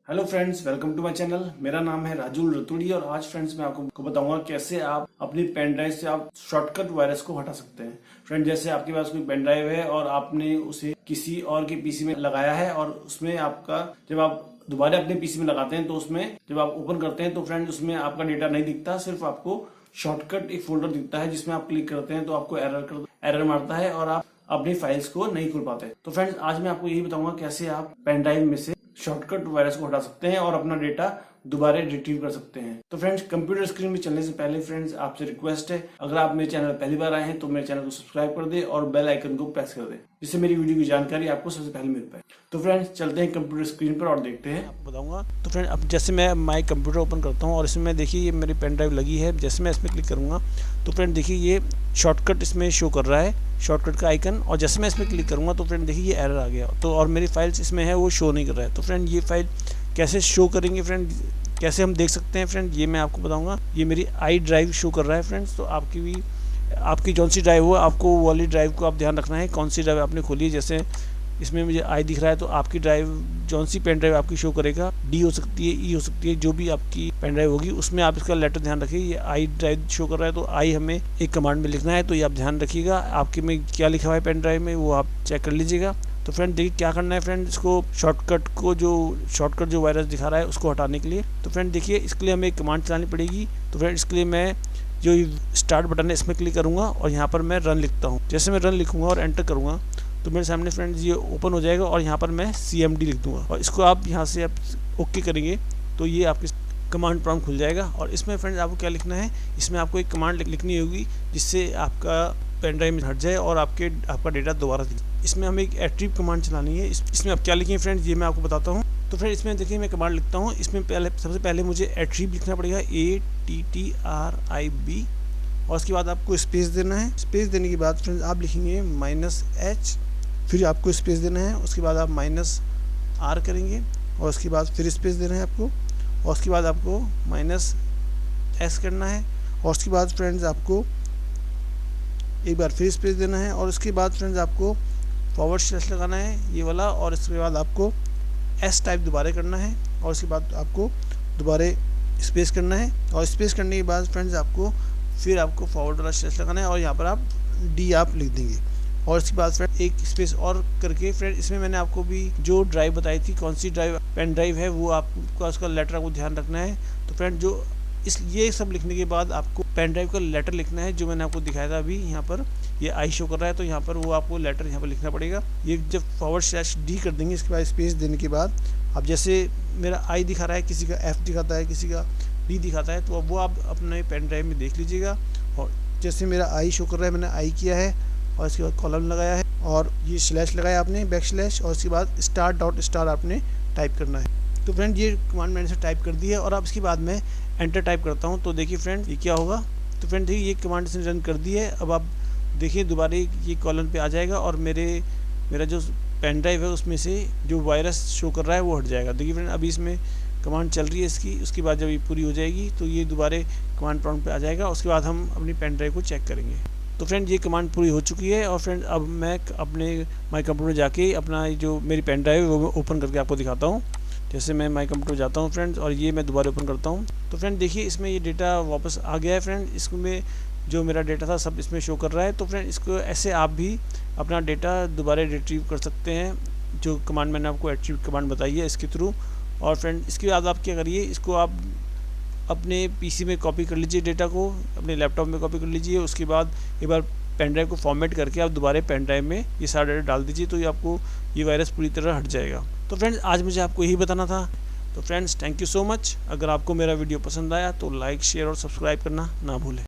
Hello friends, welcome to my channel. मेरा नाम है राजू रतुड़ी और आज फ्रेंड्स मैं आपको बताऊंगा कैसे आप अपनी पेन ड्राइव से आप शॉर्टकट वायरस को हटा सकते हैं। फ्रेंड, जैसे आपके पास कोई पेन ड्राइव है और आपने उसे किसी और के पीसी में लगाया है और उसमें आपका जब आप दोबारा अपने पीसी में लगाते हैं तो उसमें जब आप ओपन करते हैं तो फ्रेंड उसमें आपका डेटा नहीं दिखता, सिर्फ आपको शॉर्टकट एक फोल्डर दिखता है जिसमें आप क्लिक करते हैं तो आपको एरर मारता है और आप अपनी फाइल्स को नहीं खोल पाते। तो फ्रेंड्स, आज मैं आपको यही बताऊंगा कैसे आप पेन ड्राइव में से शॉर्टकट वायरस को हटा सकते हैं और अपना डेटा दोबारा रिट्रीव कर सकते हैं। तो फ्रेंड्स, कंप्यूटर स्क्रीन में चलने से पहले फ्रेंड्स आपसे रिक्वेस्ट है, अगर आप मेरे चैनल पहली बार आए हैं तो मेरे चैनल को सब्सक्राइब कर दे और बेल आइकन को प्रेस कर दे, जिससे मेरी वीडियो की जानकारी आपको सबसे पहले मिल पाए। तो फ्रेंड्स, चलते हैं कंप्यूटर स्क्रीन पर और देखते हैं, आपको बताऊंगा। तो फ्रेंड, अब जैसे मैं माई कंप्यूटर ओपन करता हूँ और इसमें देखिए ये मेरी पेन ड्राइव लगी है। जैसे मैं इसमें क्लिक करूंगा तो फ्रेंड देखिए ये शॉर्टकट इसमें शो कर रहा है, शॉर्टकट का आइकन। और जैसे मैं इसमें क्लिक करूंगा तो फ्रेंड देखिए ये एरर आ गया, तो और मेरी फाइल्स इसमें है वो शो नहीं कर रहा है। तो फ्रेंड ये फाइल कैसे शो करेंगे फ्रेंड, कैसे हम देख सकते हैं फ्रेंड, ये मैं आपको बताऊंगा। ये मेरी आई ड्राइव शो कर रहा है फ्रेंड्स, तो आपकी जौन सी ड्राइव हो आपको वो वाली ड्राइव को आप ध्यान रखना है, कौन सी ड्राइव आपने खोली है। जैसे इसमें मुझे आई दिख रहा है तो आपकी ड्राइव जौन सी पेन ड्राइव आपकी शो करेगा, डी हो सकती है, ई हो सकती है, जो भी आपकी पेन ड्राइव होगी उसमें आप इसका लेटर ध्यान रखिए। ये आई ड्राइव शो कर रहा है तो आई हमें एक कमांड में लिखना है, तो ये आप ध्यान रखिएगा। आपके में क्या लिखा हुआ है पेन ड्राइव में वो आप चेक कर लीजिएगा। तो फ्रेंड देखिए क्या करना है फ्रेंड, इसको शॉर्टकट जो वायरस दिखा रहा है उसको हटाने के लिए। तो फ्रेंड देखिए इसके लिए हमें एक कमांड चलानी पड़ेगी। तो फ्रेंड इसके लिए मैं जो स्टार्ट बटन है इसमें क्लिक करूँगा और यहाँ पर मैं रन लिखता हूँ। जैसे मैं रन लिखूँगा और एंटर करूँगा तो मेरे सामने फ्रेंड्स ये ओपन हो जाएगा और यहाँ पर मैं CMD लिख दूँगा और इसको आप यहाँ से आप ओके करेंगे तो ये आपके कमांड प्रॉम्प्ट खुल जाएगा। और इसमें फ्रेंड्स आपको क्या लिखना है, इसमें आपको एक कमांड लिखनी होगी जिससे आपका पेन ड्राइव में हट जाए और आपका डेटा दोबारा दिखे। इसमें हमें एक एट्रीव कमांड चलानी है। इसमें आप क्या लिखें फ्रेंड्स ये मैं आपको बताता हूँ। तो फ्रेंड इसमें देखिए मैं कमांड लिखता हूँ, इसमें सबसे पहले मुझे एट्रीव लिखना पड़ेगा, ATTRIB, और उसके बाद आपको स्पेस देना है। स्पेस देने के बाद फ्रेंड्स आप लिखेंगे -H, फिर आपको स्पेस देना है, उसके बाद आप -R करेंगे और उसके बाद फिर स्पेस देना है आपको, और उसके बाद आपको -S करना है, और उसके बाद फ्रेंड्स आपको एक बार फिर स्पेस देना है, और उसके बाद फ्रेंड्स आपको फॉरवर्ड स्लैश लगाना है ये वाला, और इसके बाद आपको S टाइप दोबारा करना है, और उसके बाद आपको दोबारा स्पेस करना है, और स्पेस करने के बाद फ्रेंड्स आपको फॉरवर्ड वाला स्लैश लगाना है और यहाँ पर आप D आप लिख देंगे। और इसके बाद फ्रेंड एक स्पेस और करके फ्रेंड इसमें मैंने आपको भी जो ड्राइव बताई थी, कौन सी ड्राइव पेन ड्राइव है वो आपका उसका लेटर आपको ध्यान रखना है। तो फ्रेंड ये सब लिखने के बाद आपको पेन ड्राइव का लेटर लिखना है, जो मैंने आपको दिखाया था अभी। यहाँ पर ये आई शो कर रहा है तो यहाँ पर वो आपको लेटर यहाँ पर लिखना पड़ेगा। ये जब फॉरवर्ड स्लैश D कर देंगे इसके बाद स्पेस देने के बाद, अब जैसे मेरा आई दिखा रहा है, किसी का F दिखाता है, किसी का D दिखाता है, तो वो आप अपने पेन ड्राइव में देख लीजिएगा। और जैसे मेरा आई शो कर रहा है, मैंने आई किया है और इसके बाद कॉलम लगाया है और ये स्लैश लगाया आपने, बैक स्लैश, और उसके बाद *.* आपने टाइप करना है। तो फ्रेंड ये कमांड मैंने से टाइप कर दी है और अब इसके बाद मैं एंटर टाइप करता हूँ। तो देखिए फ्रेंड ये क्या होगा। तो फ्रेंड देखिए ये कमांड इसने रन कर दी है। अब आप देखिए दोबारा ये कॉलम पे आ जाएगा और मेरा जो पेन ड्राइव है उसमें से जो वायरस शो कर रहा है वो हट जाएगा। देखिए फ्रेंड अभी इसमें कमांड चल रही है इसकी, उसके बाद जब ये पूरी हो जाएगी तो ये दोबारा कमांड प्रॉम्प्ट पे आ जाएगा। उसके बाद हम अपनी पेन ड्राइव को चेक करेंगे। तो फ्रेंड ये कमांड पूरी हो चुकी है और फ्रेंड अब मैं अपने माई कंप्यूटर जाके अपना जो मेरी पेन ड्राइव है वो ओपन करके आपको दिखाता हूँ। जैसे मैं माई कंप्यूटर जाता हूँ फ्रेंड्स और ये मैं दोबारा ओपन करता हूँ तो फ्रेंड देखिए इसमें ये डेटा वापस आ गया है फ्रेंड। इसमें जो मेरा डेटा था सब इसमें शो कर रहा है। तो फ्रेंड इसको ऐसे आप भी अपना डेटा दोबारा रिट्रीव कर सकते हैं, जो कमांड मैंने आपको एट्रीव कमांड बताई है इसके थ्रू। और फ्रेंड इसके बाद आप क्या करिए, इसको आप अपने पीसी में कॉपी कर लीजिए, डेटा को अपने लैपटॉप में कॉपी कर लीजिए। उसके बाद एक बार पेन ड्राइव को फॉर्मेट करके आप दोबारा पेन ड्राइव में ये सारा डेटा डाल दीजिए, तो ये आपको ये वायरस पूरी तरह हट जाएगा। तो फ्रेंड्स आज मुझे आपको यही बताना था। तो friends thank you so much. अगर आपको मेरा वीडियो पसंद आया तो लाइक, शेयर और सब्सक्राइब करना ना भूलें।